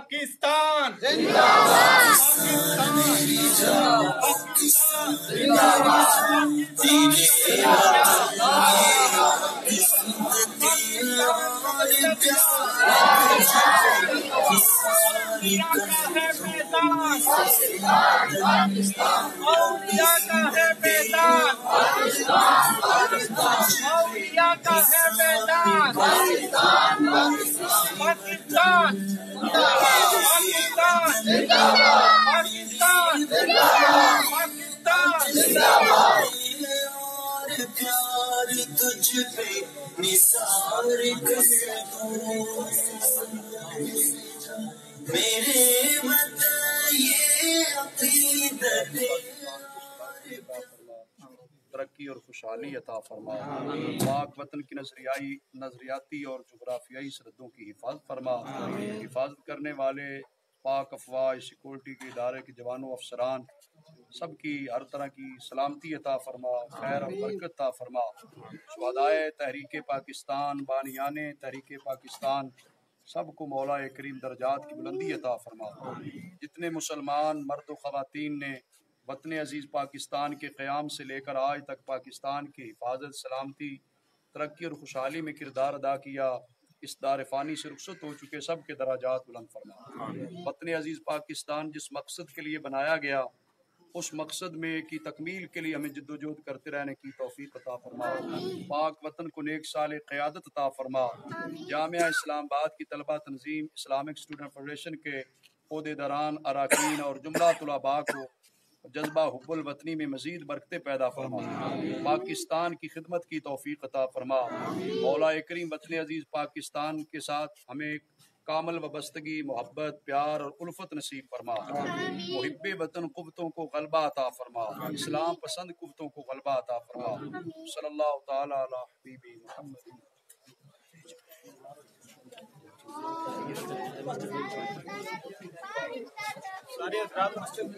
پاکستان اولیاء کا ہے میدان اولیاء کا ہے میدان پاکستان پاکستان پاکستان پیار تجھ پہ نثار کر دوں میرے وطن یہ عقیدت ترقی اور خوشحالی عطا فرما پاک وطن کی نظریاتی اور جغرافیائی سرحدوں کی حفاظت فرما حفاظت کرنے والے پاک افواج سیکورٹی کے ادارے کے جوانوں افسران سب کی ہر طرح کی سلامتی عطا فرما خیر اور برکت عطا فرما شہدائے تحریک پاکستان بانیان تحریک پاکستان سب کو مولا کریم درجات کی بلندی عطا فرما جتنے مسلمان مرد و خواتین نے وطن عزیز پاکستان کے قیام سے لے کر آج تک پاکستان کی حفاظت سلامتی ترقی اور خوشحالی میں کردار ادا کیا اس دار فانی سے رخصت ہو چکے سب کے درجات بلند فرما وطن عزیز پاکستان جس مقصد کے لیے بنایا گیا اس مقصد میں کی تکمیل کے لیے ہمیں جد و جہد کرتے رہنے کی توفیق عطا فرما پاک وطن کو نیک سال قیادت عطا فرما جامعہ اسلام آباد کی طلبہ تنظیم اسلامک اسٹوڈنٹ فیڈریشن کے عہدیداران اراکین اور جملہ طلباء کو جذبہ حب الوطنی میں مزید برکتیں پیدا فرما پاکستان کی خدمت کی توفیق عطا فرما مولا کریم وطن عزیز پاکستان کے ساتھ ہمیں کامل وابستگی محبت پیار اور الفت نصیب فرما محب وطن قوتوں کو غلبہ عطا فرما اسلام پسند قوتوں کو غلبہ عطا فرما صلی اللہ تعالی علی حبیبی محمد سارے حضرات مسجد